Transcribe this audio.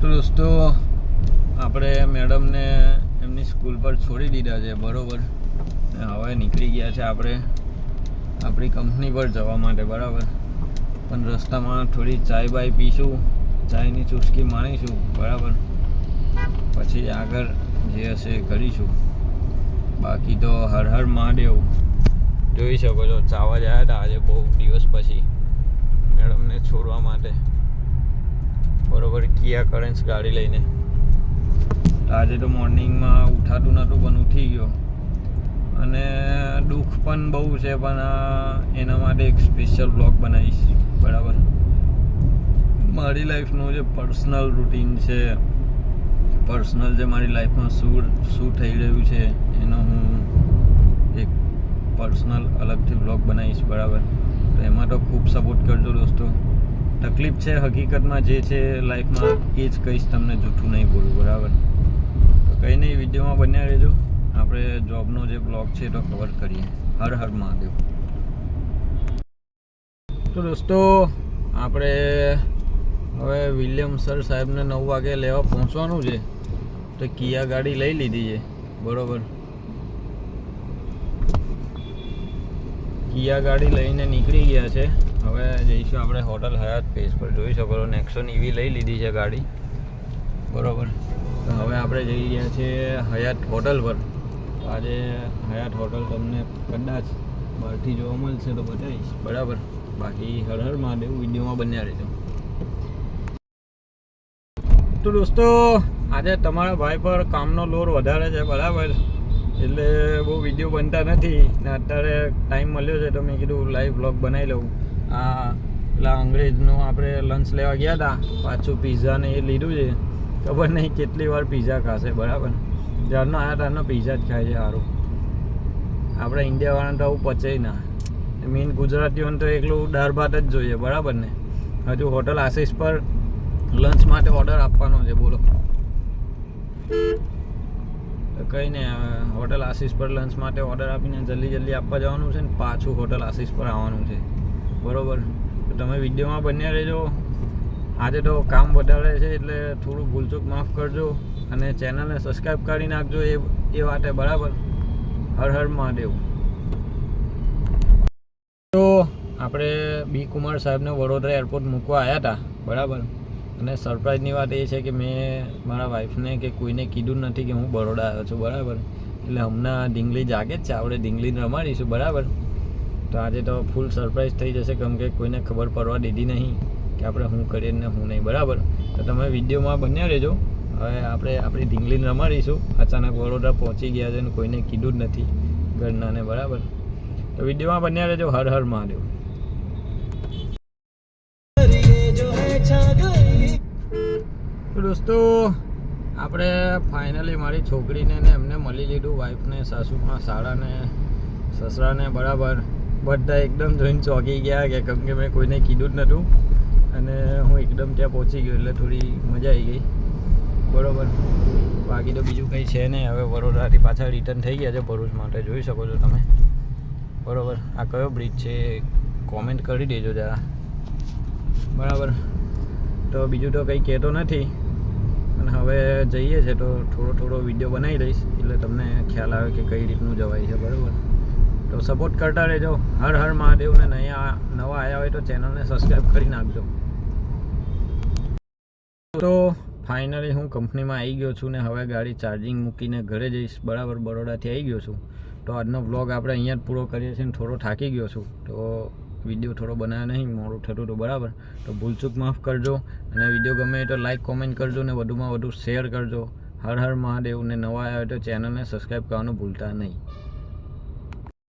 દોસ્તો આપણે મેડમને એમની સ્કૂલ પર છોડી દીધા છે બરાબર. હવે નીકળી ગયા છે આપણે આપણી કંપની પર જવા માટે બરાબર. પણ રસ્તામાં થોડી ચાય બાય પીશું, ચાયની ચુસ્કી માણીશું બરાબર. પછી આગળ જે હશે એ કરીશું. બાકી તો હર હર મહાદેવ. જોઈ શકો છો ચાવા જ આવ્યા હતા આજે બહુ દિવસ પછી મેડમને છોડવા માટે બરોબર. કિયા કરન્સ ગાડી લઈને આજે તો મોર્નિંગમાં ઉઠાતું નહોતું પણ ઉઠી ગયો અને દુઃખ પણ બહુ છે. પણ એના માટે એક સ્પેશિયલ બ્લોગ બનાવીશ બરાબર. મારી લાઈફનું જે પર્સનલ રૂટીન છે, પર્સનલ જે મારી લાઈફમાં શું થઈ રહ્યું છે એનો હું એક પર્સનલ અલગથી બ્લોગ બનાવીશ બરાબર. તો એમાં તો ખૂબ સપોર્ટ કરજો દોસ્તો. તકલીફ છે હકીકતમાં જે છે લાઈફમાં એ જ કહીશ, તમને જૂઠું નહીં બોલું બરાબર. તો કંઈ નહીં, વિડીયોમાં બન્યા રહેજો. આપણે જોબનો જે બ્લોગ છે તો કવર કરીએ. હર હર મહાદેવ. તો દોસ્તો આપણે હવે વિલિયમ સર સાહેબને 9 વાગે લેવા પહોંચવાનું છે. તો કિયા ગાડી લઈ લીધી છે બરાબર. કિયા ગાડી લઈને નીકળી ગયા છે. હવે જઈશું આપણે હોટલ હયાત પેજ પર. જોઈ શકો છો નેક્સોન EV લઈ લીધી છે ગાડી બરાબર. તો હવે આપણે જઈ રહ્યા છીએ હયાત હોટલ પર. તો આજે હયાત હોટલ તમને કદાચ બહારથી જોવા મળશે તો બતાવીશ બરાબર. બાકી હર હર મહાદેવ. વિડીયોમાં બન્યા રહેજો. તો દોસ્તો આજે તમારા ભાઈ પર કામનો લોડ વધારે છે બરાબર, એટલે બહુ વિડીયો બનતા નથી ને અત્યારે ટાઈમ મળ્યો છે તો મેં કીધું લાઈવ બ્લોગ બનાવી લઉં. પેલા અંગ્રેજનું આપણે લંચ લેવા ગયા હતા, પાછું પીઝા ને એ લીધું છે. ખબર નહીં કેટલી વાર પીઝા ખાશે બરાબર. જ્યારનો આવ્યા ત્યારનો પીઝા જ ખાય છે સારું. આપણે ઇન્ડિયાવાળાને તો આવું પચે ના. મેઇન ગુજરાતીઓને તો એકલું દાળ ભાત જ જોઈએ બરાબર ને. હજુ હોટલ આશીષ પર લંચ માટે ઓર્ડર આપવાનો છે બોલો. તો કંઈ નહીં, હોટલ આશીષ પર લંચ માટે ઓર્ડર આપીને જલ્દી આપવા જવાનું છે ને પાછું હોટલ આશીષ પર આવવાનું છે બરાબર. તો તમે વિડીયોમાં બન્યા રહેજો. આજે તો કામ વધારે છે એટલે થોડું ભૂલચૂક માફ કરજો અને ચેનલને સબસ્ક્રાઈબ કરી નાખજો એ વાતે બરાબર. હર હર મહાદેવ. તો આપણે બી કુમાર સાહેબને વડોદરા એરપોર્ટ મૂકવા આવ્યા હતા બરાબર. અને સરપ્રાઈઝની વાત એ છે કે મેં મારા વાઈફને કે કોઈને કીધું નથી કે હું બરોડા આવ્યો છું બરાબર. એટલે હમણાં ઢીંગલી જાગે જ છે, આપણે ઢીંગલીને રમાડીશું બરાબર. તો આજે તો ફૂલ સરપ્રાઈઝ થઈ જશે કેમ કે કોઈને ખબર પડવા દીધી નહીં કે આપણે શું કરીએ ને શું નહીં બરાબર. તો તમે વિડીયોમાં બન્યા રહેજો. હવે આપણે આપણી ઢીંગલીને રમાડીશું. અચાનક વડોદરા પહોંચી ગયા છે અને કોઈને કીધું જ નથી ઘરનાને બરાબર. તો વિડીયોમાં બન્યા રહેજો. હર હર મહાદેવ. તો દોસ્તો આપણે ફાઇનલી મારી છોકરીને ને એમને મળી લીધું, વાઈફને, સાસુમાં, સાળાને, સસરાને બરાબર. બધા એકદમ જોઈને ચોંકી ગયા કે કેમ કે મેં કોઈને કીધું જ નહોતું અને હું એકદમ ત્યાં પહોંચી ગયો એટલે થોડી મજા આવી ગઈ બરાબર. બાકી તો બીજું કંઈ છે નહીં. હવે વડોદરાથી પાછા રિટર્ન થઈ ગયા છે ભરૂચ માટે. જોઈ શકો છો તમે બરાબર. આ કયો બ્રિજ છે કોમેન્ટ કરી દેજો જરા બરાબર. તો બીજું તો કંઈ કહેતો નથી અને હવે જઈએ છે તો થોડો વિડીયો બનાવી લઈશ એટલે તમને ખ્યાલ આવે કે કઈ રીતનું જવાય છે બરાબર. તો સપોર્ટ કરતા રહેજો. હર હર મહાદેવ. ને નવા આવ્યા હોય તો ચેનલને સબસ્ક્રાઈબ કરી નાખજો. તો ફાઇનલી હું કંપનીમાં આવી ગયો છું ને હવે ગાડી ચાર્જિંગ મૂકીને ઘરે જઈશ બરાબર. બરોડાથી આવી ગયો છું. તો આજનો બ્લોગ આપણે અહીંયા જ પૂરો કરીએ છીએ. થોડો થાકી ગયો છું તો વિડીયો થોડો બનાવ્યો નહીં, મોડું થતું હતું બરાબર. તો ભૂલચૂક માફ કરજો અને વિડીયો ગમે તો લાઈક કોમેન્ટ કરજો ને વધુમાં વધુ શેર કરજો. હર હર મહાદેવ. ને નવા આવ્યા હોય તો ચેનલને સબસ્ક્રાઈબ કરવાનું ભૂલતા નહીં.